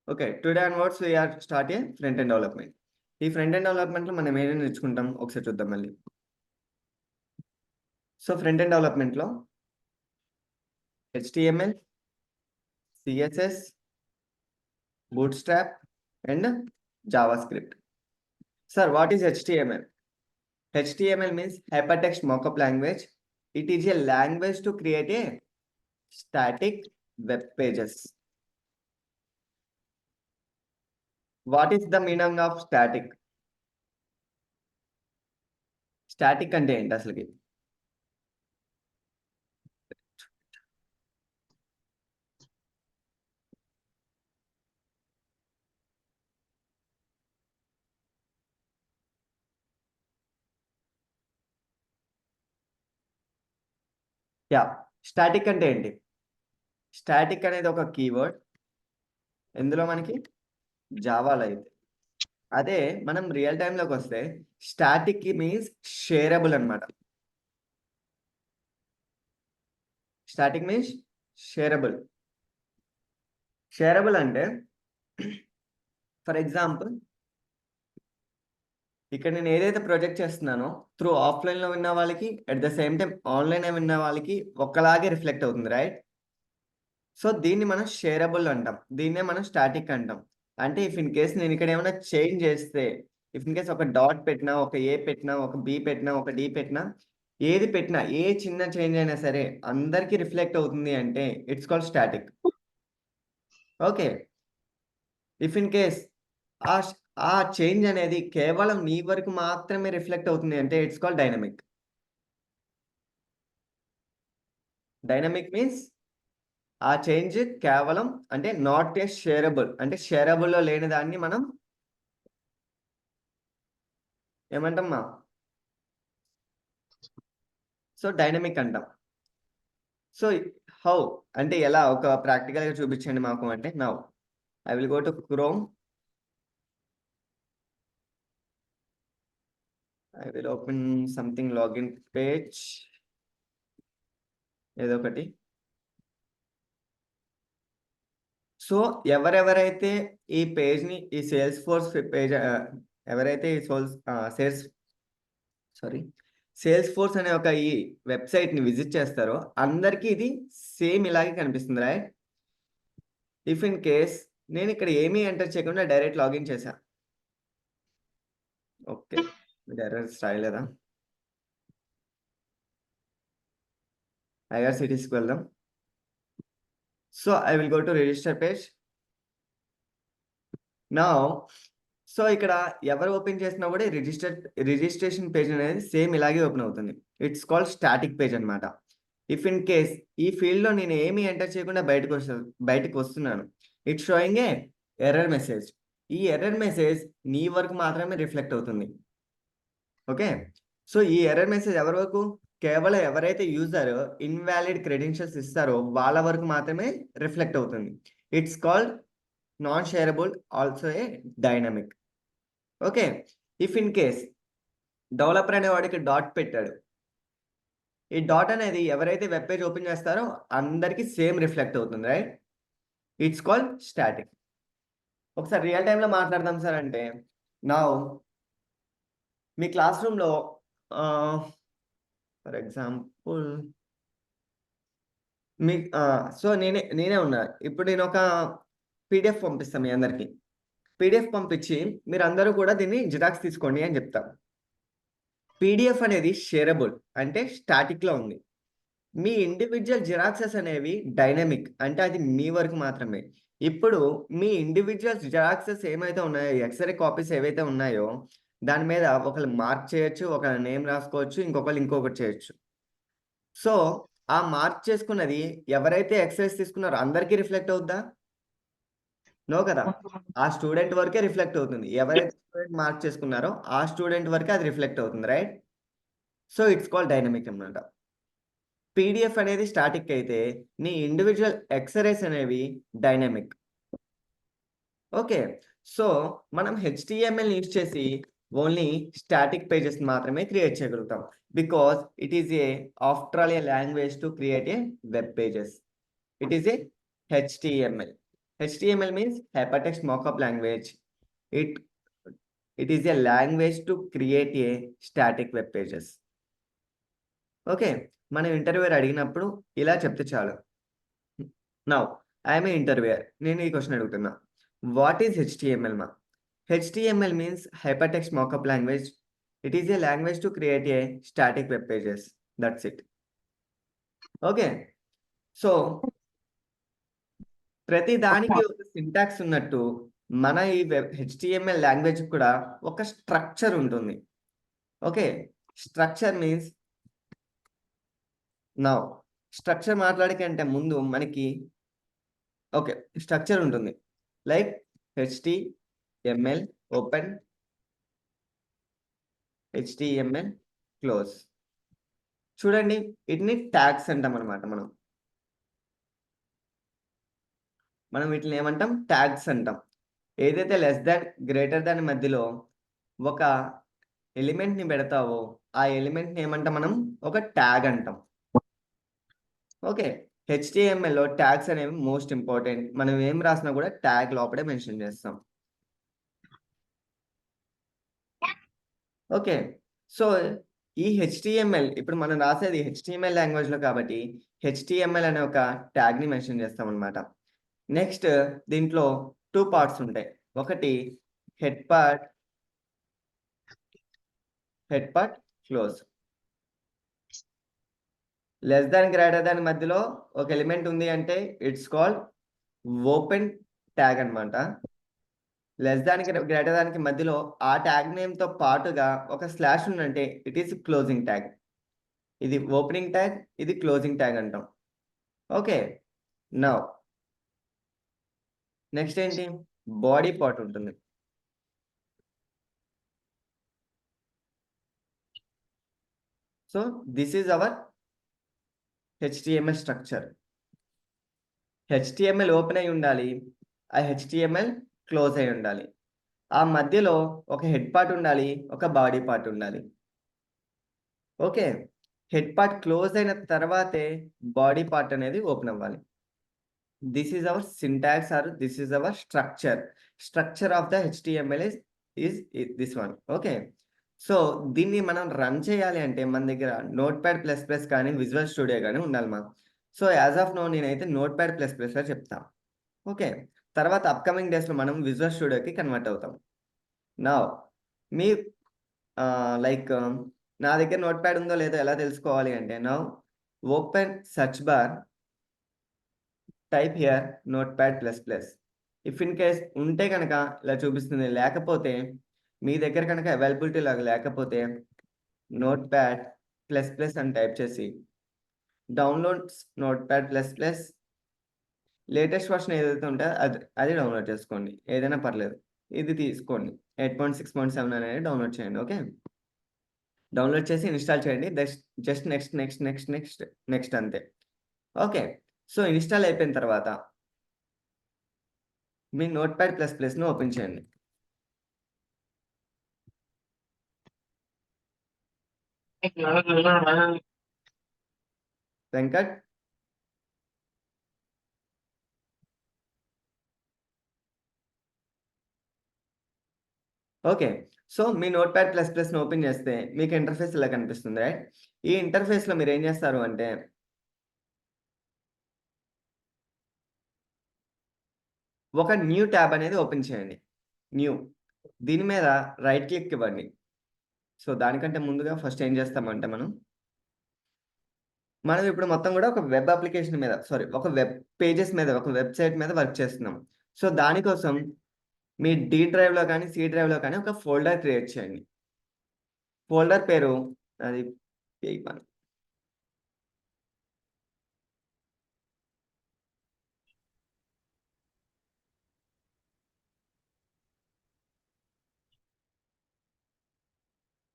Okay. Today onwards we are start a front end development. ఈ front end డెవలప్‌మెంట్‌లో మనం ఏమేమి నేర్చుకుంటాం ఒకసారి చూద్దాం మళ్ళీ. సో, ఫ్రంట్ ఎండ్ డెవలప్‌మెంట్‌లో HTML, CSS, Bootstrap and JavaScript. Sir, what is HTML? HTML means Hypertext Markup Language. It is a language to create a static web pages. What is the meaning of static? Static అంటే ఏంటి అసలుకి? Static అంటే ఏంటి? Static అనేది ఒక keyword. ఎందులో మనకి జావాలో అయితే. అదే మనం రియల్ టైమ్‌లోకి వస్తే స్టాటిక్ మీన్స్ షేరబుల్ అన్నమాట. Static means shareable. షేరబుల్ అంటే ఫర్ ఎగ్జాంపుల్ ఇక్కడ నేను ఏదైతే ప్రొజెక్ట్ చేస్తున్నానో త్రూ ఆఫ్‌లైన్‌లో విన్న వాళ్ళకి అట్ ద సేమ్ టైమ్ ఆన్‌లైన్‌లో విన్న వాళ్ళకి ఒక్కలాగే రిఫ్లెక్ట్ అవుతుంది. రైట్? సో, దీన్ని మనం షేరబుల్ అంటాం. దీన్నే మనం స్టాటిక్ అంటాం. అంటే ఇఫ్ ఇన్ కేస్ నేను ఇక్కడ ఏమైనా చేంజ్ చేస్తే, ఇఫ్ ఇన్ కేస్ ఒక డాట్ పెట్టినా, ఒక ఏ పెట్టినా, ఒక బి పెట్టినా, ఒక డి పెట్టినా, ఏది పెట్టినా, ఏ చిన్న చేంజ్ అయినా సరే అందరికి రిఫ్లెక్ట్ అవుతుంది అంటే it's called static. Okay. If in case ఆ చేంజ్ అనేది కేవలం నీ వరకు మాత్రమే రిఫ్లెక్ట్ అవుతుంది అంటే it's called dynamic. Dynamic means ఆ చేంజ్ కేవలం అంటే నాట్ ఏ షేరబుల్. అంటే షేరబుల్‌లో లేని దాన్ని మనం ఏమంటాం? సో, డైనమిక్ అంటాం. సో, హౌ అంటే ఎలా? ఒక ప్రాక్టికల్‌గా చూపించండి మాకు అంటే now I will go to chrome. I will open something login page. ఏదో ఒకటి. సో, ఎవరెవరైతే ఈ పేజ్‌ని ఈ సేల్స్ ఫోర్స్ పేజ్ ఎవరైతే ఈ సారీ సేల్స్ ఫోర్స్ అనే ఒక ఈ వెబ్‌సైట్‌ని విజిట్ చేస్తారో అందరికి ఇది సేమ్ ఇలాగే కనిపిస్తుంది. రైట్? ఇఫ్ ఇన్ కేస్ నేను ఇక్కడ ఏమీ ఎంటర్ చేయకుండా డైరెక్ట్ లాగిన్ చేశా. ఓకే. మీరు ఎర్రర్స్ రాయలేదా? ఐఆర్‌సీటీసీకి వెళ్దాం. So, I will go to register page. Now so, ఇక్కడ ఎవరు ఓపెన్ చేసినా కూడా రిజిస్ట్రేషన్ పేజ్ అనేది సేమ్ ఇలాగే ఓపెన్ అవుతుంది. ఇట్స్ కాల్డ్ స్టాటిక్ పేజ్ అన్నమాట. ఇఫ్ ఇన్ కేస్ ఈ ఫీల్డ్‌లో నేను ఏమి ఎంటర్ చేయకుండా బయటకి వస్తున్నాను. It's showing A error message. ఈ ఎర్రర్ మెసేజ్ నీ వరకు మాత్రమే రిఫ్లెక్ట్ అవుతుంది. ఓకే. సో, ఈ ఎర్రర్ మెసేజ్ ఎవరి వరకు? కేవలం ఎవరైతే యూజర్ ఇన్‌వాలిడ్ క్రెడెన్షియల్స్ ఇస్తారో వాళ్ళ వరకు మాత్రమే రిఫ్లెక్ట్ అవుతుంది. It's called non shareable also a dynamic. Okay. If in case developer అనేవాడికి డాట్ పెట్టాడు. ఈ డాట్ అనేది ఎవరైతే వెబ్ పేజ్ ఓపెన్ చేస్తారో అందరికి సేమ్ రిఫ్లెక్ట్ అవుతుంది. రైట్? It's called static. ఒకసారి రియల్ టైమ్‌లో మాట్లాడదాం సార్ అంటే నౌ మీ క్లాస్ రూమ్‌లో ఫర్ ఎగ్జాంపుల్ సో, నేనే ఉన్నా. ఇప్పుడు నేనొక పీడీఎఫ్ పంపిస్తా మీ అందరికి. పీడీఎఫ్ పంపించి మీరందరూ కూడా దీన్ని జిరాక్స్ తీసుకోండి అని జెప్తా. పీడీఎఫ్ అనేది షేరబుల్ అంటే స్టాటిక్‌లో ఉంది. మీ ఇండివిడ్యువల్ జిరాక్సెస్ అనేవి డైనమిక్ అంటే అది మీ వరకు మాత్రమే. ఇప్పుడు మీ ఇండివిడ్యువల్ జిరాక్సెస్ ఏమైతే ఉన్నాయో, ఎక్స్‌రే కాపీస్ ఏవైతే ఉన్నాయో దాని మీద ఒకళ్ళు మార్క్ చేయొచ్చు, ఒకళ్ళ నేమ్ రాసుకోవచ్చు, ఇంకొకళ్ళు ఇంకొకటి చేయొచ్చు. సో, ఆ మార్క్ చేసుకున్నది ఎవరైతే ఎక్స్‌రేస్ తీసుకున్నారో అందరికి రిఫ్లెక్ట్ అవుద్దా? నో కదా! ఆ స్టూడెంట్ వరకే రిఫ్లెక్ట్ అవుతుంది. ఎవరైతే స్టూడెంట్ మార్క్ చేసుకున్నారో ఆ స్టూడెంట్ వరకే అది రిఫ్లెక్ట్ అవుతుంది. Right? So, it's called dynamic అన్నమాట. పీడీఎఫ్ అనేది స్టాటిక్ అయితే నీ ఇండివిడ్యువల్ ఎక్స్‌రేస్ అనేవి డైనమిక్. ఓకే. సో, మనం హెచ్‌టీఎంఎల్ యూజ్ చేసి ఓన్లీ స్టాటిక్ పేజెస్ మాత్రమే క్రియేట్ చేయగలుగుతాం. Because it is after all language to create web pages. It is HTML. HTML means hypertext markup language. It is a language to create a static web pages. Okay, మనం interviewer అడిగినప్పుడు ఇలా చెప్తే చాలు. Now I'm a interviewer, నేను ఈ question అడుగుతున్నా, what is HTML మా? HTML means hypertext markup language. It is a language to create a static web pages. That's it. Okay, so ప్రతి దానికి ఒక సింటాక్స్ ఉన్నట్టు మన ఈ HTML లాంగ్వేజ్ కూడా ఒక స్ట్రక్చర్ ఉంటుంది. Okay, structure means now structure మాట్లాడే కంటే ముందు మనకి ఓకే స్ట్రక్చర్ ఉంటుంది. Like HTML open, HTML close. చూడండి, వీటిని ట్యాగ్స్ అంటాం అనమాట. మనం వీటిని ఏమంటాం? ట్యాగ్స్ అంటాం. ఏదైతే లెస్ దాన్ గ్రేటర్ దాన్ మధ్యలో ఒక ఎలిమెంట్ని పెడతావో ఆ ఎలిమెంట్ని ఏమంటాం మనం? ఒక ట్యాగ్ అంటాం. ఓకే, HTMLలో ట్యాగ్స్ అనేవి మోస్ట్ ఇంపార్టెంట్. మనం ఏం రాసినా కూడా ట్యాగ్ లోపలే మెన్షన్ చేస్తాం. ఓకే, సో ఈ HTML ఇప్పుడు మనం రాసేది HTML లాంగ్వేజ్లో కాబట్టి HTML అనే ఒక ట్యాగ్ని మెన్షన్ చేస్తాం అనమాట. నెక్స్ట్ దీంట్లో 2 పార్ట్స్ ఉంటాయి. ఒకటి head part close. Less than greater than మధ్యలో ఒక ఎలిమెంట్ ఉంది అంటే ఇట్స్ కాల్డ్ ఓపెన్ ట్యాగ్ అనమాట. లెస్ దానికి గ్రేటర్ దానికి మధ్యలో ఆ ట్యాగ్ నేమ్తో పాటుగా ఒక స్లాష్ ఉందంటే ఇట్ ఈస్ క్లోజింగ్ ట్యాగ్. ఇది ఓపెనింగ్ ట్యాగ్, ఇది క్లోజింగ్ ట్యాగ్ అంటాం. ఓకే, నౌ నెక్స్ట్ ఏంటి? బాడీ పార్ట్ ఉంటుంది. So this is hour HTML structure. HTML open అయి ఉండాలి, ఆ HTML క్లోజ్ అయి ఉండాలి. ఆ మధ్యలో ఒక హెడ్ పార్ట్ ఉండాలి, ఒక బాడీ పార్ట్ ఉండాలి. ఓకే, హెడ్ పార్ట్ క్లోజ్ అయిన తర్వాతే బాడీ పార్ట్ అనేది ఓపెన్ అవ్వాలి. This is our syntax or this is our structure of the HTML is this one. Okay, so దీన్ని మనం రన్ చేయాలి అంటే మన దగ్గర Notepad++ కానీ విజువల్ స్టూడియో కానీ ఉండాలి మా. సో యాజ్ ఆఫ్ నో నేనైతే Notepad++లో చెప్తాను. ఓకే, తర్వాత అప్కమింగ్ డేస్లో మనం విజువల్ స్టూడియోకి కన్వర్ట్ అవుతాం. నా మీ లైక్ నా దగ్గర Notepad ఉందో లేదో ఎలా తెలుసుకోవాలి అంటే, నా open search bar, type here Notepad++. If in case ఉంటే కనుక ఇలా చూపిస్తుంది, లేకపోతే మీ దగ్గర కనుక అవైలబిలిటీ లాగా లేకపోతే Notepad++ అని టైప్ చేసి డౌన్లోడ్స్ Notepad++, లేటెస్ట్ వర్షన్ ఏదైతే ఉంటే అది డౌన్లోడ్ చేసుకోండి. ఏదైనా పర్లేదు, ఇది తీసుకోండి. 8.6.7 అనేది డౌన్లోడ్ చేయండి. ఓకే, డౌన్లోడ్ చేసి ఇన్స్టాల్ చేయండి. జస్ట్ నెక్స్ట్ అంతే. ఓకే, సో ఇన్స్టాల్ అయిపోయిన తర్వాత మీ Notepad++ను ఓపెన్ చేయండి. వెంకట్, ఓకే, సో మీ Notepad++ను ఓపెన్ చేస్తే మీకు ఇంటర్ఫేస్ ఇలా కనిపిస్తుంది, రైట్? ఈ ఇంటర్ఫేస్లో మీరు ఏం చేస్తారు అంటే, ఒక న్యూ ట్యాబ్ అనేది ఓపెన్ చేయండి. న్యూ, దీని మీద రైట్ క్లిక్ ఇవ్వండి. సో దానికంటే ముందుగా ఫస్ట్ ఏం చేస్తామంటే మనం ఇప్పుడు మొత్తం కూడా ఒక వెబ్ అప్లికేషన్ మీద, ఒక వెబ్ పేజెస్ మీద, ఒక వెబ్సైట్ మీద వర్క్ చేస్తున్నాం. సో దానికోసం మీ D డ్రైవ్లో కానీ C డ్రైవ్లో కానీ ఒక ఫోల్డర్ క్రియేట్ చేయండి. ఫోల్డర్ పేరు అది P1.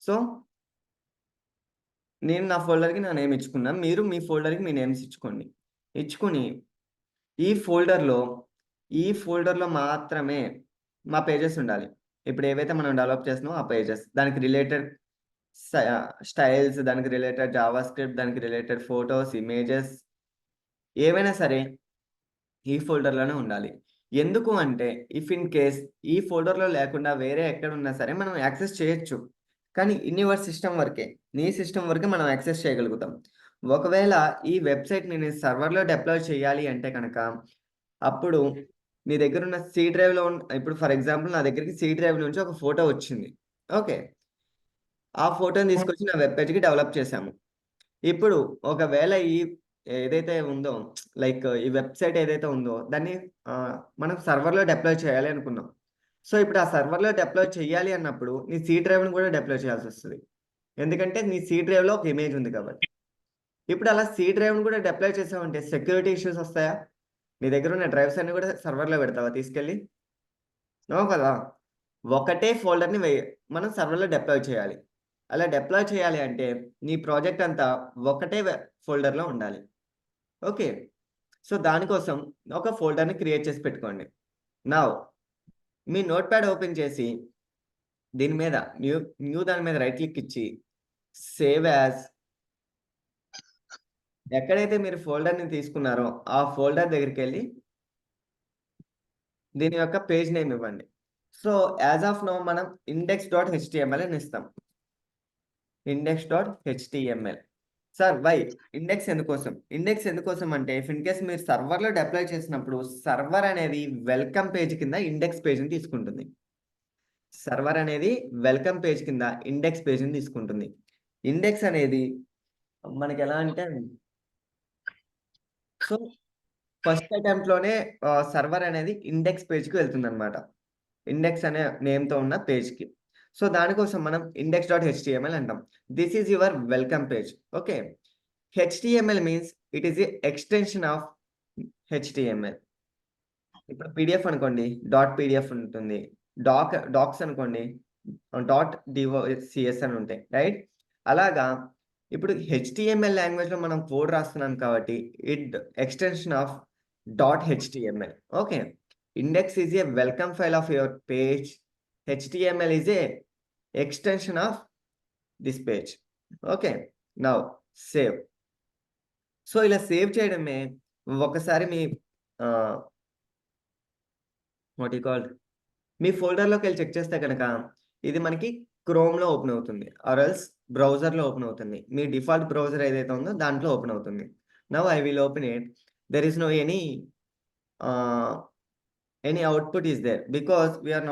సో నేను నా ఫోల్డర్కి నా నేమ్ ఇచ్చుకున్నాను, మీరు మీ ఫోల్డర్కి మీ నేమ్స్ ఇచ్చుకోండి. ఇచ్చుకుని ఈ ఫోల్డర్లో మాత్రమే మా పేజెస్ ఉండాలి. ఇప్పుడు ఏవైతే మనం డెవలప్ చేస్తున్నామో ఆ పేజెస్, దానికి రిలేటెడ్ స్టైల్స్, దానికి రిలేటెడ్ జావా స్క్రిప్ట్, దానికి రిలేటెడ్ ఫొటోస్, ఇమేజెస్ ఏవైనా సరే ఈ ఫోల్డర్లోనే ఉండాలి. ఎందుకు అంటే ఇఫ్ ఇన్ కేస్ ఈ ఫోల్డర్లో లేకుండా వేరే ఎక్కడ ఉన్నా సరే మనం యాక్సెస్ చేయొచ్చు. కానీ యూనివర్స్ సిస్టమ్ వరకే, నీ సిస్టమ్ వరకే మనం యాక్సెస్ చేయగలుగుతాం. ఒకవేళ ఈ వెబ్సైట్ని నేను సర్వర్లో డిప్లాయ్ చేయాలి అంటే కనుక అప్పుడు నీ దగ్గర ఉన్న సి డ్రైవ్లో ఇప్పుడు ఫర్ ఎగ్జాంపుల్ నా దగ్గరికి సి డ్రైవ్ నుంచి ఒక ఫోటో వచ్చింది. ఓకే, ఆ ఫోటోని తీసుకొచ్చి నా వెబ్ పేజ్కి డెవలప్ చేశాము. ఇప్పుడు ఒకవేళ ఏదైతే ఉందో లైక్ ఈ వెబ్‌సైట్ ఏదైతే ఉందో దాన్ని మనం సర్వర్‌లో డిప్లాయ్ చేయాలి అనుకున్నాం. సో, ఇప్పుడు ఆ సర్వర్‌లో డిప్లాయ్ చేయాలి అన్నప్పుడు నీ సి డ్రైవ్‌ని కూడా డిప్లాయ్ చేయాల్సొస్తది. ఎందుకంటే నీ సి డ్రైవ్‌లో ఒక ఇమేజ్ ఉంది కాబట్టి. ఇప్పుడు అలా సి డ్రైవ్‌ని కూడా డిప్లాయ్ చేసావంటే సెక్యూరిటీ ఇష్యూస్ వస్తాయా? నీ దగ్గర ఉన్న డ్రైవ్స్ అన్నీ కూడా సర్వర్‌లో పెడతావా తీసుకెళ్ళి? నో కదా! ఒకటే ఫోల్డర్‌ని మనం సర్వర్‌లో డిప్లాయ్ చేయాలి. అలా డిప్లాయ్ చేయాలి అంటే నీ ప్రాజెక్ట్ అంతా ఒకటే ఫోల్డర్‌లో ఉండాలి. ఓకే. సో, దానికోసం ఒక ఫోల్డర్‌ని క్రియేట్ చేసి పెట్టుకోండి. నౌ మీ నోట్‌ప్యాడ్ ఓపెన్ చేసి దీని మీద న్యూ న్యూ దాని మీద రైట్ క్లిక్ ఇచ్చి సేవ్ యాస్ ఎక్కడైతే మీరు ఫోల్డర్‌ని తీసుకున్నారో ఆ ఫోల్డర్ దగ్గరికెళ్ళి దీని యొక్క పేజ్ నేమ్ ఇవ్వండి. సో, యాస్ ఆఫ్ నౌ మనం index.html అని ఇస్తాం. index.html. Sir why? ఇండెక్స్ ఎందుకోసం? ఇండెక్స్ ఎందుకోసం అంటే ఇఫ్ ఇన్ కేస్ మీరు సర్వర్‌లో డిప్లాయ్ చేసినప్పుడు సర్వర్ అనేది వెల్కమ్ పేజ్ కింద ఇండెక్స్ పేజ్‌ని తీసుకుంటుంది. సర్వర్ అనేది వెల్కమ్ పేజ్ కింద ఇండెక్స్ పేజ్‌ని తీసుకుంటుంది. ఇండెక్స్ అనేది మనకెలా అంటే సో, ఫస్ట్ అటెంప్ట్‌లోనే సర్వర్ అనేది ఇండెక్స్ పేజ్‌కి వెళ్తుందనమాట. ఇండెక్స్ అనే నేమ్‌తో ఉన్న పేజ్‌కి. సో, దానికోసం మనం index.html అంటాం. This is your welcome page. Okay. HTML means it is a extension of HTML. ఇప్పుడు పీడీఎఫ్ అనుకోండి. డాట్ పీడీఎఫ్ ఉంటుంది. డాక్స్ అనుకోండి. డాట్ డిఓసిఎస్ అని ఉంటాయి. రైట్? అలాగా ఇప్పుడు హెచ్‌టీఎంఎల్ లాంగ్వేజ్‌లో మనం కోడ్ రాస్తున్నాం కాబట్టి extension of dot HTML. Okay. Index is a welcome file of your page. HTML is a extension of this page. Okay. Now save. So, ఇలా సేవ్ చేయడమే ఒకసారి మీ ఆహ్, వాట్ యూ కాల్డ్ మీ ఫోల్డర్‌లోకెళ్ళి చెక్ చేస్తే గనక ఇది మనకి క్రోమ్‌లో ఓపెన్ అవుతుంది. ఆర్ ఎల్స్ బ్రౌజర్‌లో ఓపెన్ అవుతుంది. మీ డిఫాల్ట్ బ్రౌజర్ ఏదైతే ఉందో దాంట్లో ఓపెన్ అవుతుంది. Now I will open it. There is no ah, any output is there because we are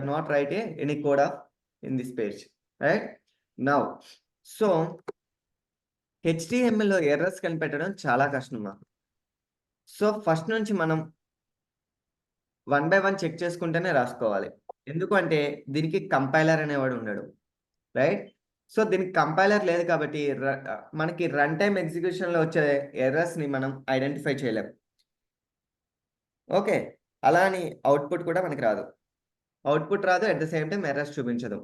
not write any code in this page. Right? Now so, హెచ్‌టీఎంఎల్‌లో errors కనిపెట్టడం చాలా కష్టం. సో, ఫస్ట్ నుంచి మనం వన్ బై వన్ చెక్ చేసుకుంటూనే రాసుకోవాలి. ఎందుకు అంటే దీనికి కంపైలర్ అనేవాడు ఉండడు. రైట్? సో, దీనికి కంపైలర్ లేదు కాబట్టి మనకి రన్ టైమ్ ఎగ్జిక్యూషన్‌లో వచ్చే ఎర్రర్స్‌ని మనం ఐడెంటిఫై చేయలేం. ఓకే. అలా అని అవుట్‌పుట్ కూడా మనకి రాదు. అవుట్‌పుట్ రాదు. At the same time errors చూపించదు.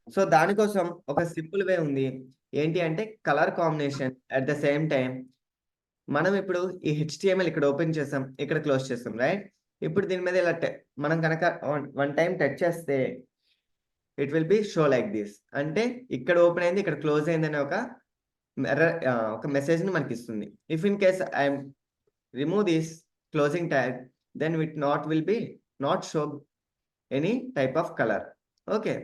సో, దానికోసం ఒక సింపుల్ వే ఉంది. ఏంటి అంటే colour combination at the same time మనం ఇప్పుడు ఈ హెచ్‌టీఎంఎల్ ఇక్కడ ఓపెన్ చేసాం. ఇక్కడ క్లోజ్ చేసాం. రైట్? ఇప్పుడు దీని మీద ఇలా మనం గనక వన్ టైమ్ టచ్ చేస్తే it will be show like this. అంటే ఇక్కడ ఓపెన్ అయింది. ఇక్కడ క్లోజ్ అయిందనే ఒక మెసేజ్‌ని మనకిస్తుంది. If in case remove this closing tag then it will be not show any type of colour. Okay.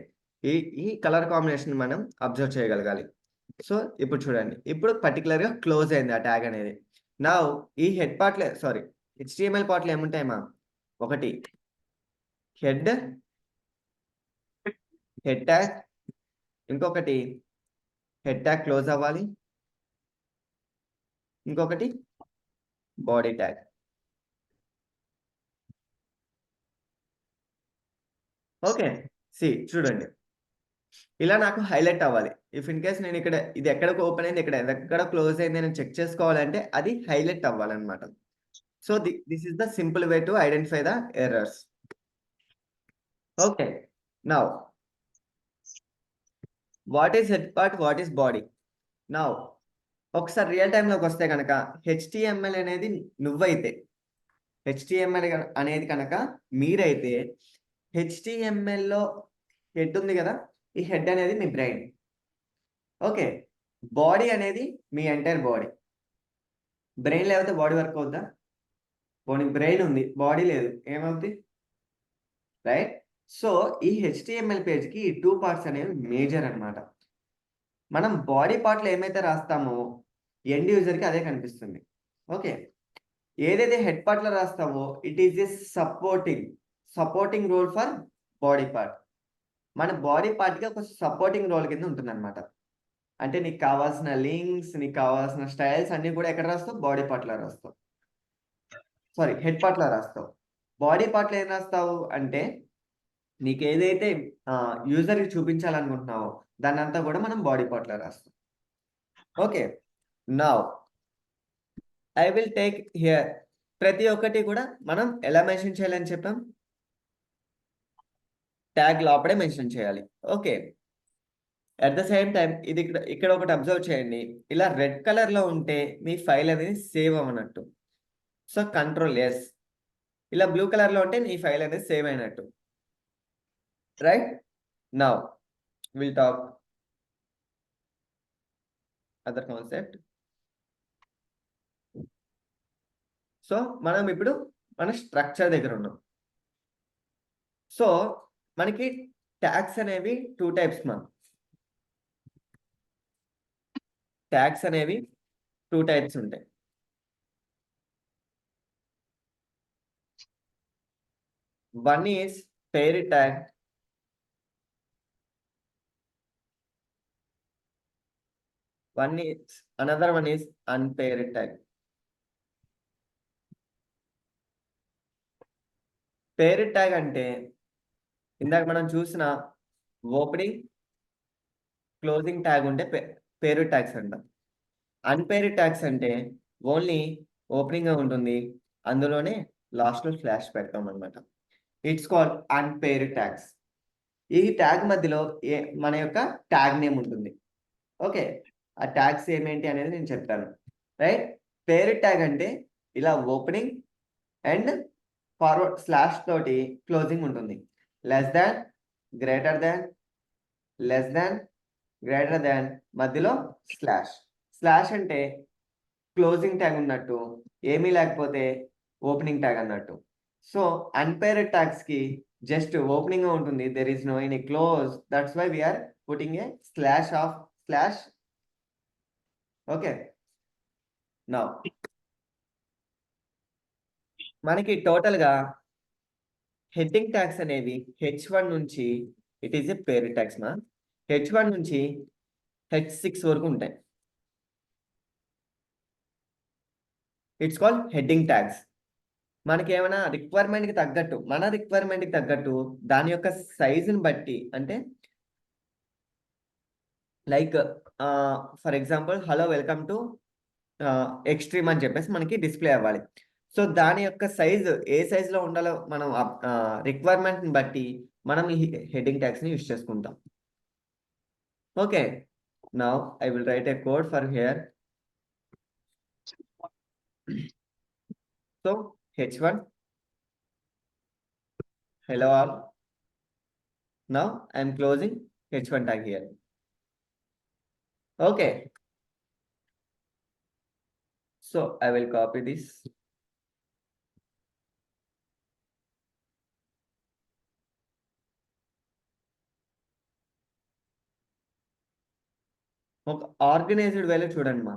ఈ ఈ కలర్ కాంబినేషన్ మనం అబ్జర్వ్ చేయగలగాలి. సో, ఇప్పుడు చూడండి. ఇప్పుడు పర్టిక్యులర్‌గా క్లోజ్ అయింది ఆ ట్యాగ్ అనేది. నౌ ఈ హెచ్‌టీఎంఎల్ పార్ట్‌లో ఏముంటాయమ్మా? ఒకటి హెడ్, హెడ్ ట్యాగ్, ఇంకొకటి హెడ్ ట్యాగ్ క్లోజ్ అవ్వాలి. ఇంకొకటి బాడీ ట్యాగ్. ఓకే. చూడండి. ఇలా నాకు హైలైట్ అవ్వాలి. ఇఫ్ ఇన్ కేస్ నేను ఇక్కడ ఇది ఎక్కడికి ఓపెన్ అయింది, ఇక్కడ ఎక్కడ క్లోజ్ అయింది అని చెక్ చేసుకోవాలంటే అది హైలైట్ అవ్వాలన్నమాట. So, this is the simple way to identify the errors. Okay. Now what is head part? What is body? Now ఒకసారి రియల్ టైమ్‌లోకొస్తే గనక హెచ్‌టీఎంఎల్ అనేది నువ్వైతే, హెచ్‌టీఎంఎల్ అనేది కనుక మీరైతే హెచ్‌టీఎంఎల్‌లో హెడ్ ఉంది గదా! ఈ హెడ్ అనేది మీ బ్రెయిన్. ఓకే. బాడీ అనేది మీ ఎంటైర్ బాడీ. బ్రెయిన్ లేకపోతే బాడీ వర్క్ అవుద్దా? పోనీ బ్రెయిన్ ఉంది, బాడీ లేదు, ఏమవుతుంది? రైట్. సో ఈ హెచ్టిఎంఎల్ పేజ్కి ఈ 2 పార్ట్స్ అనేవి మేజర్ అన్నమాట. మనం బాడీ పార్ట్‌లో ఏమైతే రాస్తామో ఎండ్ యూజర్‌కి అదే కనిపిస్తుంది. ఓకే. ఏదైతే హెడ్ పార్ట్‌లో రాస్తామో it is a supporting role for body part. మన బాడీ పార్ట్‌కి ఒక సపోర్టింగ్ రోల్ కింద ఉంటుందన్నమాట. అంటే నీకు కావాల్సిన లింక్స్, నీకు కావాల్సిన స్టైల్స్ అన్నీ కూడా ఎక్కడ రాస్తావు? బాడీ పార్ట్‌లో రాస్తావు. సారీ, హెడ్ పార్ట్‌లో రాస్తావు. బాడీ పార్ట్‌లో ఏం రాస్తావు అంటే నీకేదైతే యూజర్‌కి చూపించాలనుకుంటున్నావో దాన్నంతా కూడా మనం బాడీ పార్ట్‌లో రాస్తాం. Okay. Now I will take here ప్రతి ఒక్కటి కూడా మనం ఎలా మెన్షన్ చేయాలని చెప్పాం? ట్యాగ్ లోపడే మెన్షన్ చేయాలి. Okay. At the same time ఇది ఇక్కడ ఒకటి అబ్జర్వ్ చేయండి. ఇలా రెడ్ కలర్‌లో ఉంటే మీ ఫైల్ అనేది సేవ్ అవ్వనట్టు. So control S. ఇలా బ్లూ కలర్‌లో ఉంటే నీ ఫైల్ అనేది సేవ్ అయినట్టు. Right? Now will talk other concept. So మనం ఇప్పుడు మన స్ట్రక్చర్ దగ్గర ఉన్నాం. సో మనకి ట్యాగ్స్ అనేవి 2 టైప్స్ మా. ట్యాగ్స్ అనేవి 2 టైప్స్ ఉంటాయి. One is paired tag. Another one is unpaired tag. Paired tag అంటే ఇందాక మనం చూసిన ఓపెనింగ్, క్లోజింగ్ ట్యాగ్ ఉంటే పేరు ట్యాగ్స్ అంటాం. అన్పేర్డ్ ట్యాగ్స్ అంటే ఓన్లీ ఓపెనింగ్ ఉంటుంది, అందులోనే లాస్ట్లో స్లాష్ పెడతాం అనమాట. It's called unpaired tags. ఈ ట్యాగ్ మధ్యలో మన యొక్క ట్యాగ్ నేమ్ ఉంటుంది. ఓకే. ఆ ట్యాగ్స్ ఏమేంటి అనేది నేను చెప్తాను. రైట్. పేరు ట్యాగ్ అంటే ఇలా ఓపెనింగ్ అండ్ ఫార్వర్డ్ స్లాష్ తోటి క్లోజింగ్ ఉంటుంది. Less than, greater than, less than, greater than, మధ్యలో స్లాష్. స్లాష్ అంటే క్లోజింగ్ ట్యాగ్ ఉన్నట్టు, ఏమీ లేకపోతే ఓపెనింగ్ ట్యాగ్ అన్నట్టు. సో అన్పేర్డ్ ట్యాగ్స్కి జస్ట్ ఓపెనింగ్ ఉంటుంది, there is no any close. That's why we are putting a slash of slash. Okay. Now మనకి టోటల్‌గా హెడ్డింగ్ ట్యాగ్స్ అనేవి H1 నుంచి ఇట్ ఈస్ ఎ పేరు ట్యాగ్స్ మా. H1 నుంచి H6 వరకు ఉంటాయి. It's called heading tags. మనకేమైనా రిక్వైర్మెంట్‌కి తగ్గట్టు, మన రిక్వైర్మెంట్‌కి తగ్గట్టు దాని యొక్క సైజుని బట్టి అంటే like for example hello welcome to extreme అని చెప్పేసి మనకి డిస్‌ప్లే అవ్వాలి. సో దాని యొక్క సైజు ఏ సైజులో ఉండాలో మనం రిక్వైర్మెంట్‌ని బట్టి మనం ఈ హెడ్డింగ్ ట్యాగ్స్‌ని యూజ్ చేసుకుంటాం. Okay. Now I will write A code for here. So H1 hello all. Now I am closing H1 tag here. Okay. So I will copy this. ఒక ఆర్గనైజ్డ్ వేలో చూడండి మా.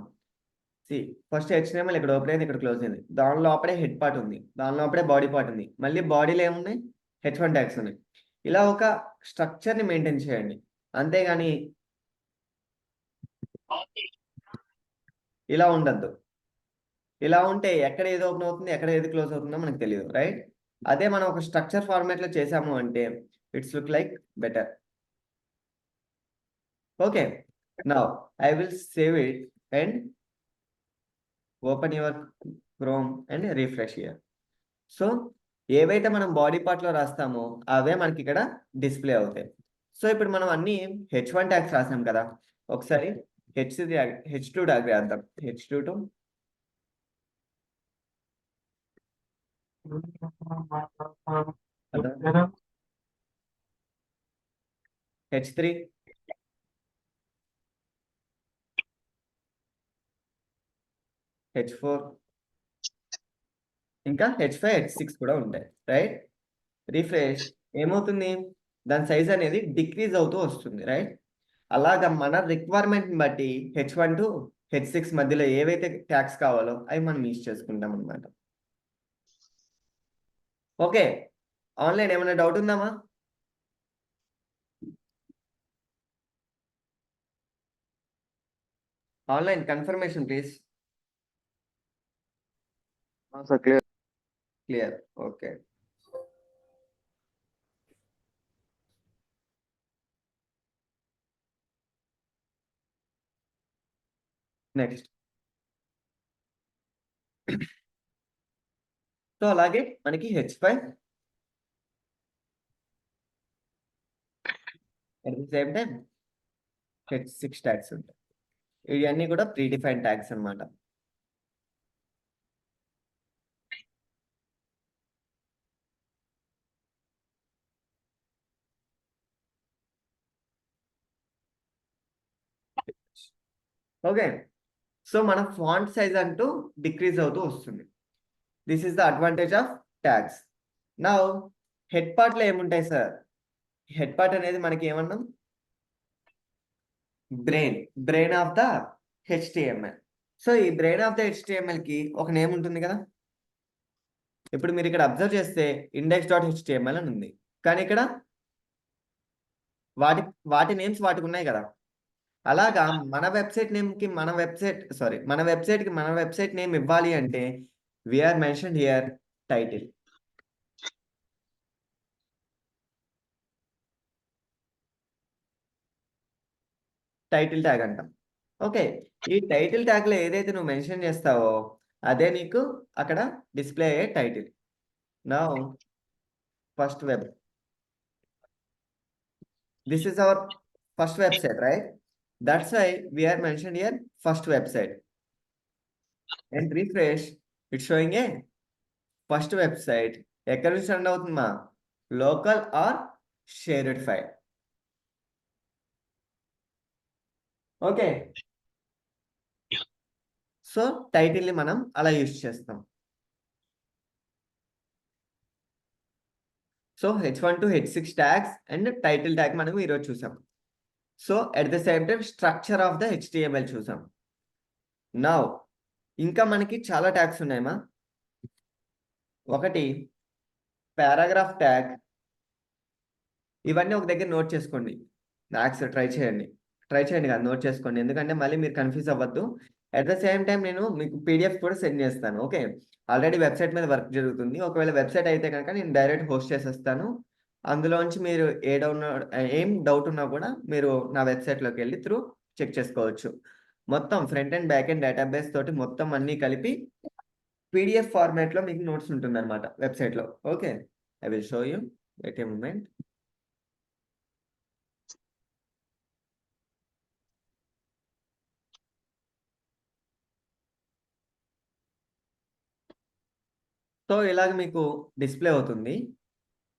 సి ఫస్ట్ HTML ఇక్కడ open అయింది, ఇక్కడ close అయింది. దాని లోపలే హెడ్ పార్ట్ ఉంది, దాని లోపలే బాడీ పార్ట్ ఉంది, మళ్ళీ బాడీలో ఏమున్నాయి? H1 ట్యాగ్స్ ఉన్నాయి. ఇలా ఒక స్ట్రక్చర్ని మెయింటైన్ చేయండి. అంతేగాని ఇలా ఉండద్దు. ఇలా ఉంటే ఎక్కడ ఏది ఓపెన్ అవుతుంది, ఎక్కడ ఏది క్లోజ్ అవుతుందో మనకు తెలియదు. రైట్. అదే మనం ఒక స్ట్రక్చర్ ఫార్మాట్లో చేసాము అంటే it's look like better. Okay. Now I will save it and open your chrome and refresh here. So ఏవైతే మనం బాడీ పార్ట్లో రాస్తామో అవే మనకి ఇక్కడ డిస్ప్లే అవుతాయి. సో ఇప్పుడు మనం అన్ని H1 ట్యాగ్స్ రాసాం కదా, ఒకసారి H2 ట్యాగ్ రాద్దాం. H2 టు H3, H4, ఇంకా H5 H6 కూడా ఉంటాయి, రైట్? రిఫ్రెష్ ఏమవుతుంది, దాని సైజ్ అనేది డిక్రీజ్ అవుతూ వస్తుంది, రైట్? అలాగా మన రిక్వైర్మెంట్ని బట్టి H1 to H6 మధ్యలో ఏవైతే ట్యాగ్స్ కావాలో అవి మనం యూజ్ చేసుకుంటాం అనమాట. ఓకే, ఆన్లైన్ ఏమైనా డౌట్ ఉందామా? Online confirmation please. Sir clear. Clear, okay. Next, so అలాగే మనకి H5 at the same time H6 tags ఉంటాయి. ఇవన్నీ కూడా ప్రీ డిఫైన్ ట్యాగ్స్ అనమాట. ఓకే, సో మన ఫాంట్ సైజ్ అంటూ డిక్రీజ్ అవుతూ వస్తుంది. This is the advantage of tags. Now head పార్ట్లో ఏముంటాయి సార్? హెడ్ పార్ట్ అనేది మనకి ఏమన్నాం, brain of the HTML. So ఈ బ్రెయిన్ ఆఫ్ ద HTML కి ఒక నేమ్ ఉంటుంది కదా. ఇప్పుడు మీరు ఇక్కడ అబ్జర్వ్ చేస్తే index.html అని ఉంది, కానీ ఇక్కడ వాటి వాటి నేమ్స్ వాటికి ఉన్నాయి కదా. అలాగా మన వెబ్సైట్ కి మన వెబ్సైట్ నేమ్ ఇవ్వాలి అంటే we are mention here title. Title tag అంటాం. ఓకే, ఈ టైటిల్ ట్యాగ్ లో ఏదైతే నువ్వు మెన్షన్ చేస్తావో అదే నీకు అక్కడ డిస్ప్లే అయ్యే title. Now first web, this is our first website, right? That's why we are mention here first website. And refresh, it's showing a first website. ఎక్కడి నుంచి రన్ అవుతుందా? Local or shared file. Okay, so టైటిల్ని మనం అలా use చేస్తాం. So H1 to H6 tags and title tag మనం ఈరోజు చూసాం. So at the same time structure of the HTML చూసాం. నౌ ఇంకా మనకి చాలా ట్యాగ్స్ ఉన్నాయమ్మా. ఒకటి పారాగ్రాఫ్ ట్యాగ్. ఇవన్నీ ఒక దగ్గర నోట్ చేసుకోండి. ట్యాగ్స్ ట్రై చేయండి కదా, నోట్ చేసుకోండి, ఎందుకంటే మళ్ళీ మీరు కన్ఫ్యూజ్ అవ్వద్దు. అట్ ద సేమ్ టైం నేను మీకు PDF కూడా సెండ్ చేస్తాను. ఓకే, ఆల్రెడీ వెబ్సైట్ మీద వర్క్ జరుగుతుంది. ఒకవేళ వెబ్సైట్ అయితే కనుక నేను డైరెక్ట్ హోస్ట్ చేసేస్తాను. అందులోంచి మీరు ఏం డౌట్ ఉన్నా కూడా మీరు నా వెబ్సైట్లోకి వెళ్ళి చెక్ చేసుకోవచ్చు. మొత్తం front and back and database తోటి మొత్తం అన్నీ కలిపి PDF ఫార్మాట్లో మీకు నోట్స్ ఉంటుంది అనమాట వెబ్సైట్లో. Okay, I will show you, wait a moment. So ఇలాగ మీకు డిస్ప్లే అవుతుంది.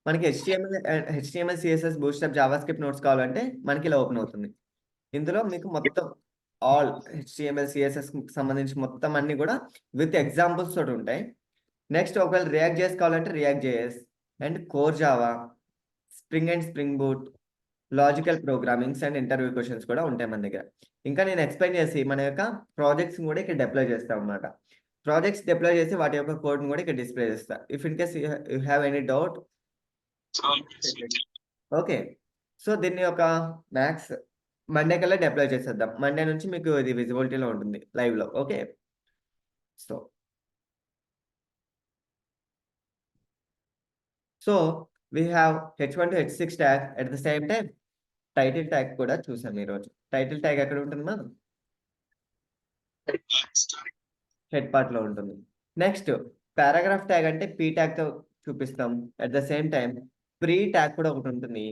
మనకి HTML CSS Bootstrap JavaScript notes కావాలంటే మనకి ఇలా ఓపెన్ అవుతుంది. ఇందులో మీకు మొత్తం ఆల్ HTML CSS సంబంధించి మొత్తం అన్ని కూడా విత్ ఎగ్జాంపుల్స్ తోటి ఉంటాయి. నెక్స్ట్ ఒకవేళ రియాక్ట్ చేసుకోవాలంటే react JS and core Java, spring and spring boot, logical programmings and interview questions కూడా ఉంటాయి మన దగ్గర. ఇంకా నేను ఎక్స్ప్లెయిన్ చేసి మన యొక్క ప్రాజెక్ట్స్ కూడా ఇక్కడ డిప్లాయ్ చేస్తాం అన్నమాట. ప్రాజెక్ట్స్ డిప్లాయ్ చేసి వాటి యొక్క కోడ్ని కూడా ఇక్కడ డిస్ప్లే చేస్తా. If in case you have any doubt. Okay, so దీన్ని ఒక మ్యాక్స్ మండే కల్లా డిప్లాయ్ చేసేద్దాం. మండే నుంచి మీకు ఇది విజిబిలిటీలో ఉంటుంది లైవ్లో. Okay, so we have H1 to H6 tag. At the same time title tag కూడా చూసాం ఈరోజు. టైటిల్ ట్యాగ్ ఎక్కడ ఉంటుంది మా? హెడ్ పార్ట్ లో ఉంటుంది. నెక్స్ట్ పారాగ్రాఫ్ ట్యాగ్ అంటే P ట్యాగ్ తో చూపిస్తాం. At the same time pre tag కూడా ఒకటి ఉంటుంది.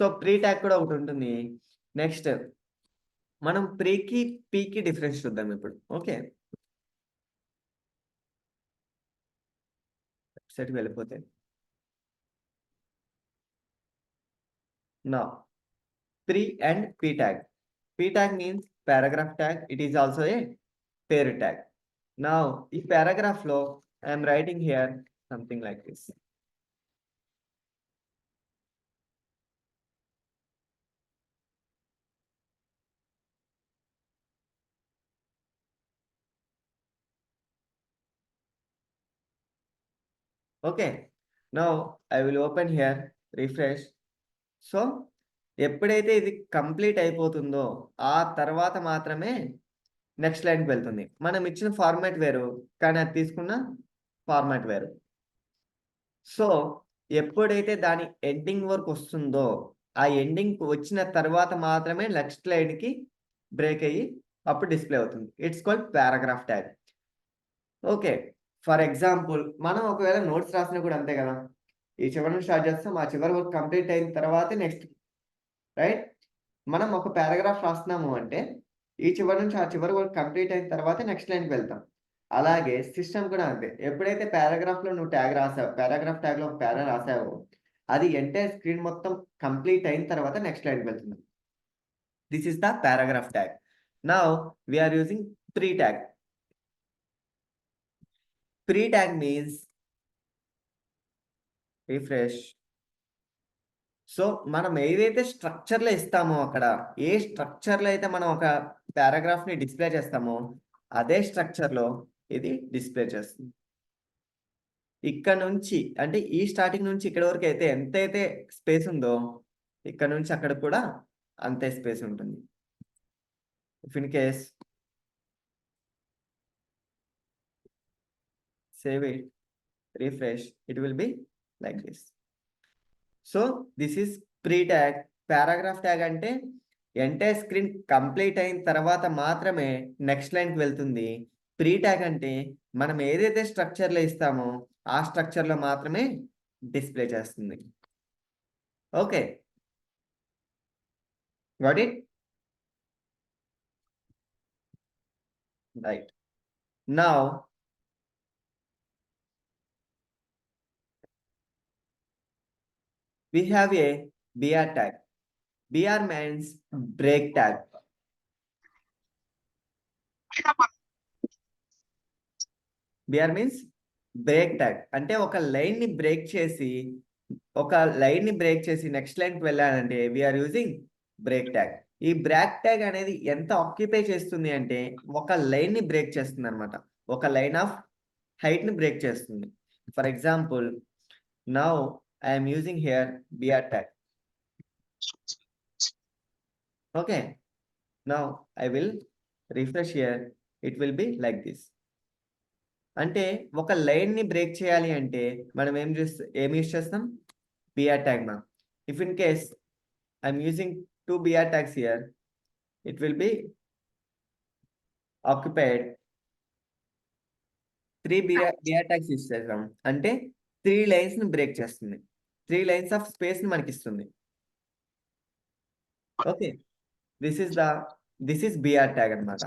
సో ప్రీ ట్యాగ్ కూడా ఒకటి ఉంటుంది. నెక్స్ట్ మనం ప్రీకి పీకి డిఫరెన్స్ చూద్దాం ఇప్పుడు. ఓకే, సెట్కి వెళ్ళిపోతే నా pre and p tag. P tag means paragraph tag. It is also a pair tag. Now, ఈ paragraph లో I am writing here something like this. Okay. Now, I will open here, refresh. So ఎప్పుడైతే ఇది complete అయిపోతుందో ఆ తర్వాత మాత్రమే next లైన్కి వెళ్తుంది. మనం ఇచ్చిన ఫార్మాట్ వేరు, కానీ అది తీసుకున్న ఫార్మాట్ వేరు. సో ఎప్పుడైతే దాని ఎండింగ్ వరకు వస్తుందో ఆ ఎండింగ్ వచ్చిన తర్వాత మాత్రమే నెక్స్ట్ లైన్కి బ్రేక్ అయ్యి అప్పుడు డిస్ప్లే అవుతుంది. It's called paragraph tag. Okay, for example మనం ఒకవేళ నోట్స్ రాసినా కూడా అంతే కదా. ఈ చివరి నుంచి స్టార్ట్ చేస్తాం, ఆ చివరి వరకు కంప్లీట్ అయిన తర్వాతే నెక్స్ట్, రైట్? మనం ఒక పారాగ్రాఫ్ రాస్తున్నాము అంటే ఈ చివరి నుంచి ఆ చివరి వరకు కంప్లీట్ అయిన తర్వాతే నెక్స్ట్ లైన్కి వెళ్తాం. అలాగే సిస్టమ్ కూడా అంతే. ఎప్పుడైతే పారాగ్రాఫ్లో నువ్వు ట్యాగ్ రాసావు, పారాగ్రాఫ్ ట్యాగ్లో ఒక పారా రాసావో అది ఎంటైర్ స్క్రీన్ మొత్తం కంప్లీట్ అయిన తర్వాత నెక్స్ట్ లైన్కి వెళ్తుంది. This is the paragraph tag. Now we are using pre tag. Pre tag means refresh. So మనం ఏదైతే స్ట్రక్చర్లో ఇస్తామో అక్కడ ఏ స్ట్రక్చర్లో అయితే మనం ఒక పారాగ్రాఫ్ని డిస్ప్లే చేస్తామో అదే స్ట్రక్చర్లో ఇది డిస్ప్లే చేస్తుంది. ఇక్కడ నుంచి అంటే ఈ స్టార్టింగ్ నుంచి ఇక్కడ వరకు అయితే ఎంతైతే స్పేస్ ఉందో ఇక్కడ నుంచి అక్కడ కూడా అంతే స్పేస్ ఉంటుంది. If in case save it, refresh, it will be like this. So this is pre tag. Paragraph tag అంటే ఎంటైర్ స్క్రీన్ కంప్లీట్ అయిన తర్వాత మాత్రమే నెక్స్ట్ లైన్కి వెళ్తుంది. ప్రీ ట్యాగ్ అంటే మనం ఏదైతే స్ట్రక్చర్లో ఇస్తామో ఆ స్ట్రక్చర్లో మాత్రమే డిస్ప్లే చేస్తుంది. Okay, got it? Right. Now we have a BR tag. BR means break tag. BR means break tag. అంటే ఒక లైన్ ని బ్రేక్ చేసి నెక్స్ట్ లైన్ కి వెళ్ళాలంటే వీఆర్ యూజింగ్ బ్రేక్ ట్యాగ్. ఈ బ్రేక్ ట్యాగ్ అనేది ఎంత ఆక్యుపై చేస్తుంది అంటే ఒక లైన్ ని బ్రేక్ చేస్తుంది అనమాట. ఒక లైన్ ఆఫ్ హైట్ ని బ్రేక్ చేస్తుంది. For example, now I'm using here BR tag. Okay, now I will refresh here. It will be like this. అంటే ఒక లైన్ ని బ్రేక్ చేయాలి అంటే మనం ఏం యూస్ చేస్తాం? BR tag మా. If in case I'm using 2 BR tags here, it will be occupied 3 BR tags use చేస్తాం అంటే 3 లైన్స్ ని బ్రేక్ చేస్తుంది. 3 లైన్స్ ఆఫ్ స్పేస్ ని మనకి ఇస్తుంది. Okay, this is BR tag అన్నమాట.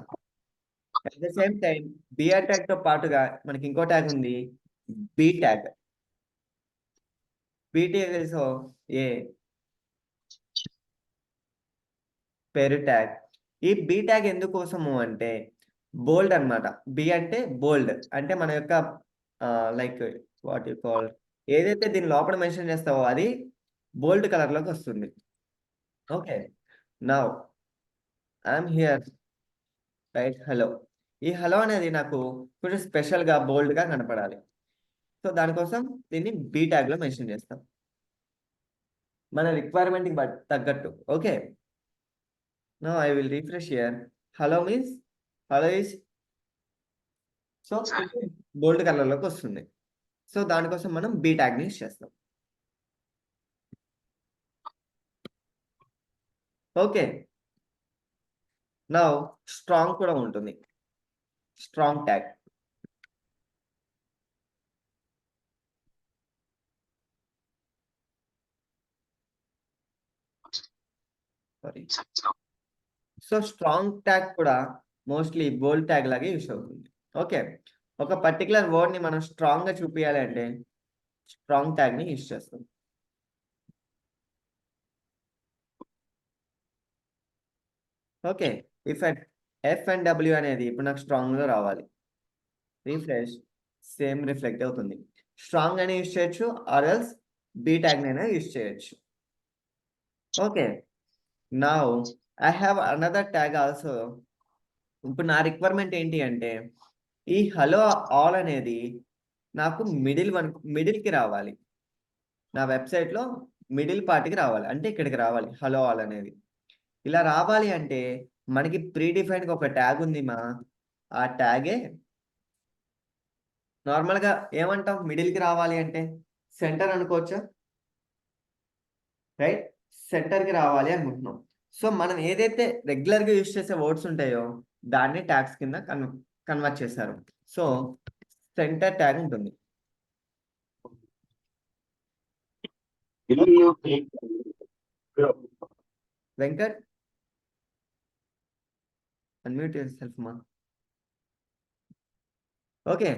At the same time BR tag తో పాటుగా మనకి ఇంకో ట్యాగ్ ఉంది, B tag. B tag is ఏ పేరు ట్యాగ్. ఈ B tag ఎందుకోసము అంటే బోల్డ్ అన్నమాట. B అంటే బోల్డ్, అంటే మన యొక్క లైక్ వాట్ యు కాల్, ఏదైతే దీని లోపల మెన్షన్ చేస్తావో అది బోల్డ్ కలర్ లోకి వస్తుంది. Okay, now I'm here, right? Hello. ఈ హలో అనేది నాకు కొంచెం స్పెషల్ గా బోల్డ్ గా కనపడాలి. సో దానికోసం దీన్ని B tag లో మెన్షన్ చేస్తాం మన రిక్వైర్మెంట్ కి తగ్గట్టు. Okay, now I will refresh here. Hello means hello is so bold colour లోకి వస్తుంది. సో దానికోసం మనం B tag ని యూస్ చేస్తాం. ఓకే, నౌ స్ట్రాంగ్ కూడా ఉంటుంది, strong tag. Sorry. So strong tag కూడా మోస్ట్లీ బోల్డ్ ట్యాగ్ లాగే యూస్ అవుతుంది. ఓకే, ఒక పర్టికులర్ వర్డ్ ని మనం స్ట్రాంగ్ గా చూపించాలి అంటే స్ట్రాంగ్ ట్యాగ్ ని యూజ్ చేస్తాం. ఓకే, ఎఫ్ అండ్ డబ్ల్యూ అనేది ఇప్పుడు నాకు స్ట్రాంగ్ లో రావాలి. రిఫ్రెష్, సేమ్ రిఫ్లెక్ట్ అవుతుంది. స్ట్రాంగ్ అయినా యూజ్ చేయొచ్చు, ఆర్ ఎల్స్ బీ ట్యాగ్ అయినా యూజ్ చేయొచ్చు. Okay, now I have another tag also. ఇప్పుడు నా రిక్వైర్మెంట్ ఏంటి అంటే ఈ హలో ఆల్ అనేది నాకు మిడిల్కి రావాలి. నా వెబ్సైట్లో మిడిల్ పార్ట్కి రావాలి, అంటే ఇక్కడికి రావాలి హలో ఆల్ అనేది. ఇలా రావాలి అంటే మనకి ప్రీ డిఫైన్గా ఒక ట్యాగ్ ఉంది ఆ ట్యాగే నార్మల్గా ఏమంటాం, మిడిల్కి రావాలి అంటే సెంటర్ అనుకోవచ్చా, రైట్? సెంటర్కి రావాలి అనుకుంటున్నాం. సో మనం ఏదైతే రెగ్యులర్గా యూజ్ చేసే వర్డ్స్ ఉంటాయో దాన్ని ట్యాగ్స్ కింద కన్వర్ట్ చేశారు. సో సెంటర్ ట్యాగ్ ఉంటుంది. వెంకట్, అన్మ్యూట్ యువర్ సెల్ఫ్ మా. ఓకే,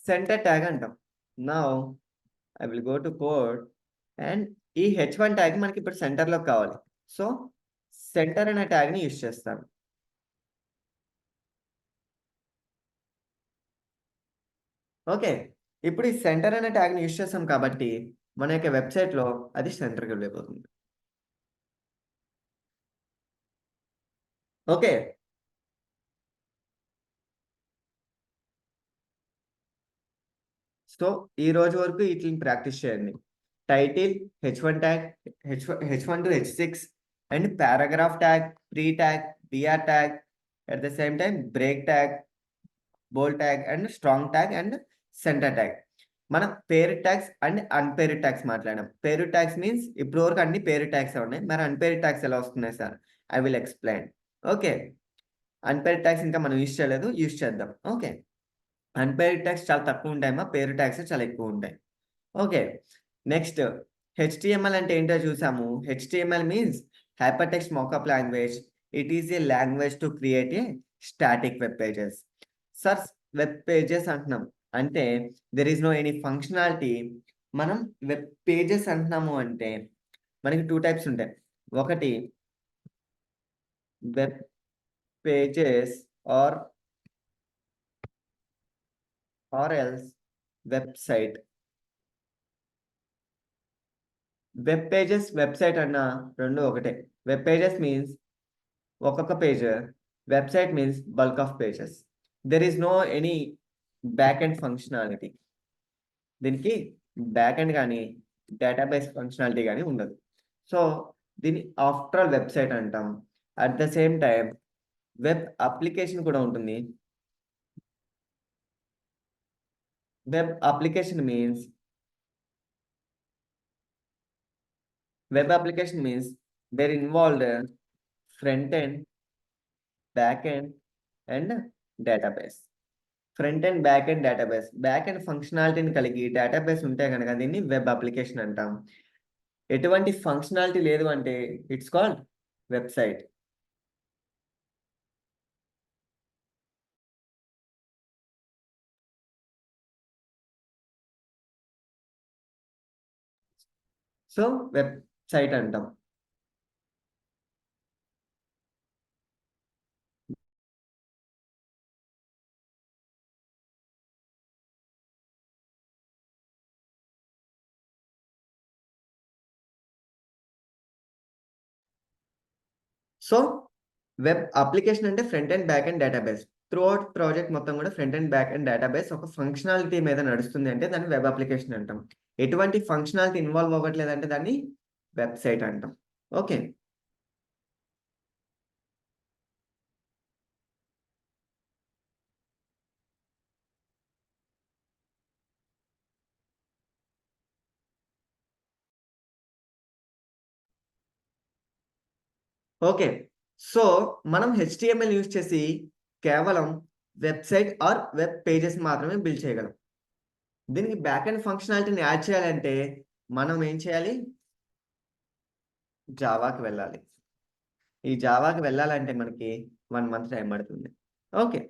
సెంటర్ ట్యాగ్ అంటాం. Now I will go to code and ఈ H1 ట్యాగ్ మనకి ఇప్పుడు సెంటర్లో కావాలి. సో సెంటర్ అనే ట్యాగ్ని యూజ్ చేస్తాను. ఓకే, ఇప్పుడు ఈ సెంటర్ అనే ట్యాగ్ని యూజ్ చేస్తాం కాబట్టి మన యొక్క వెబ్సైట్లో అది సెంటర్కి వెళ్ళిపోతుంది. ఓకే, సో ఈ రోజు వరకు వీటిని ప్రాక్టీస్ చేయండి. Title, H1 tag, H1 to H6 and paragraph tag, pre tag, BR tag, at the same time break tag, bold tag and strong tag and centre tag. మనం పేరు ట్యాగ్స్ అండ్ అన్పేరు ట్యాగ్స్ మాట్లాడాం. పేరు tags means ఇప్పుడు వరకు అన్ని పేరు tags ఉన్నాయి. మరి అన్పేరు ట్యాగ్స్ ఎలా వస్తున్నాయి sir? I will explain. Okay, unpaired tags ఇంకా మనం యూజ్ చేయలేదు, యూజ్ చేద్దాం. ఓకే, అన్పేరు ట్యాగ్స్ చాలా తక్కువ ఉంటాయమ్మా, పేరు ట్యాగ్స్ చాలా ఎక్కువ ఉంటాయి. ఓకే, నెక్స్ట్ HTML అంటే ఏంటో చూసాము. HTML means hyper text markup language. It is a language to create a static web pages. Sir web pages అంటున్నాం అంటే there is no any functionality. మనం వెబ్ పేజెస్ అంటున్నాము అంటే మనకి 2 టైప్స్ ఉంటాయి. ఒకటి web pages or else website. Web pages, website అన్న రెండు ఒకటే. వెబ్ పేజెస్ మీన్స్ ఒక్కొక్క page, website means bulk of pages. There is no any back end functionality. దీనికి బ్యాక్ ఎండ్ కానీ డేటాబేస్ ఫంక్షనాలిటీ కానీ ఉండదు. సో దీన్ని ఆఫ్టర్ ఆల్ వెబ్సైట్ అంటాం. At the same time web application కూడా ఉంటుంది. Web application means they're involved front end, back end and database. Front and back and database, back and ఫంక్షనాలిటీని కలిగి database ఉంటే కనుక దీన్ని వెబ్ అప్లికేషన్ అంటాం. ఎటువంటి ఫంక్షనాలిటీ లేదు అంటే it's called website. So website అంటాం. సో వెబ్ అప్లికేషన్ అంటే front and back and database. Through out project మొత్తం కూడా front and back and database ఒక ఫంక్షనాలిటీ మీద నడుస్తుంది అంటే దాన్ని వెబ్ అప్లికేషన్ అంటాం. ఎటువంటి ఫంక్షనాలిటీ ఇన్వాల్వ్ అవ్వట్లేదు అంటే దాన్ని వెబ్సైట్ అంటాం. Okay, okay. సో మనం HTML యూజ్ చేసి కేవలం వెబ్సైట్ ఆర్ వెబ్ పేజెస్ మాత్రమే బిల్డ్ చేయగలం. దీనికి బ్యాక్ అండ్ ఫంక్షనాలిటీని యాడ్ చేయాలంటే మనం ఏం చేయాలి? జావాకి వెళ్ళాలి. ఈ జావాకి వెళ్ళాలంటే మనకి 1 మంత్ టైం పడుతుంది. ఓకే,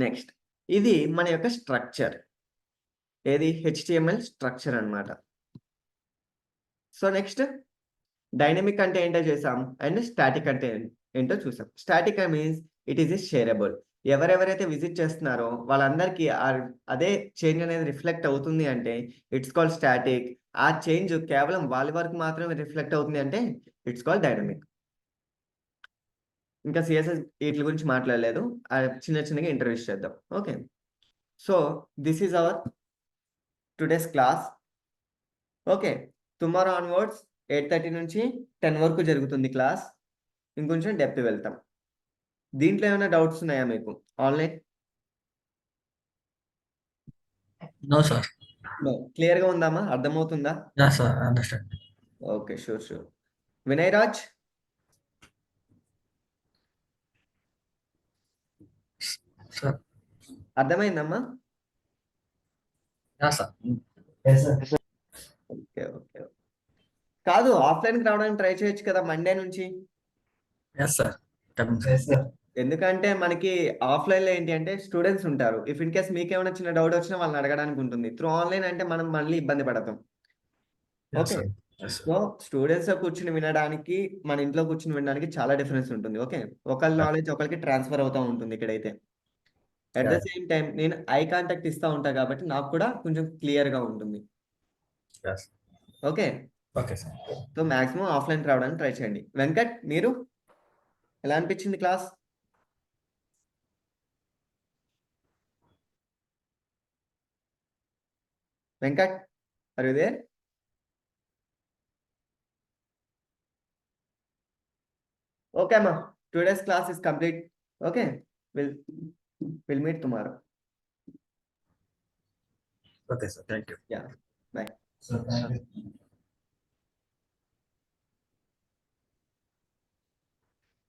నెక్స్ట్ ఇది మన యొక్క స్ట్రక్చర్. ఏది HTML స్ట్రక్చర్ అన్నమాట. సో నెక్స్ట్ డైనమిక్ అంటే ఏంటో చేసాం అండ్ స్టాటిక్ అంటే ఏంటో చూసాం. Static means it is shareable. ఎవరెవరైతే విజిట్ చేస్తున్నారో వాళ్ళందరికీ అదే చేంజ్ అనేది రిఫ్లెక్ట్ అవుతుంది అంటే ఇట్స్ కాల్డ్ స్టాటిక్. ఆ చేంజ్ కేవలం వాళ్ళ వరకు మాత్రమే రిఫ్లెక్ట్ అవుతుంది అంటే ఇట్స్ కాల్డ్ డైనమిక్. ఇంకా సిఎస్ఎస్ వీటి గురించి మాట్లాడలేదు. చిన్నగా ఇంట్రడ్యూస్ చేద్దాం. Okay. So this is hour today's class. Okay. Tomorrow onwards 8:30 నుంచి 10 వరకు జరుగుతుంది క్లాస్. ఇంకొంచెం డెప్త్ వెళ్తాం. దీంట్లో ఏమైనా డౌట్స్ ఉన్నాయా మీకు ఆన్లైన్? No sir. క్లియర్గా ఉందామా? అర్థమవుతుందా? Sir understand. Okay, sure. Vinay Raj sir. అర్థమైందమ్మా? సార్. ఓకే. కాదు, ఆఫ్లైన్కి రావడానికి ట్రై చేయొచ్చు కదా మండే నుంచి. సార్. ఎందుకంటే మనకి ఆఫ్లైన్లో ఏంటి అంటే స్టూడెంట్స్ ఉంటారు. ఇఫ్ ఇన్ కేస్ మీకేమైనా చిన్న డౌట్ వచ్చినా వాళ్ళని అడగడానికి ఉంటుంది. త్రూ ఆన్లైన్ అంటే మనం మళ్ళీ ఇబ్బంది పడతాం. ఓకే. సో స్టూడెంట్స్ కూర్చుని వినడానికి మన ఇంట్లో కూర్చుని వినడానికి చాలా డిఫరెన్స్ ఉంటుంది. ఓకే. ఒకళ్ళ నాలెడ్జ్ ఒకరికి ట్రాన్స్ఫర్ అవుతూ ఉంటుంది ఇక్కడైతే. అట్ ద సేమ్ టైం నేను ఐ కాంటాక్ట్ ఇస్తూ ఉంటా కాబట్టి నాకు కూడా కొంచెం క్లియర్గా ఉంటుంది. Okay. Okay sir. So maximum offline రావడానికి ట్రై చేయండి. వెంకట్, మీరు ఎలా అనిపించింది class? Venkat, are you there? Okay అమ్మా, today's class is complete. Okay, will meet tomorrow. Okay sir. Thank you. Yeah, bye. Sir thank you.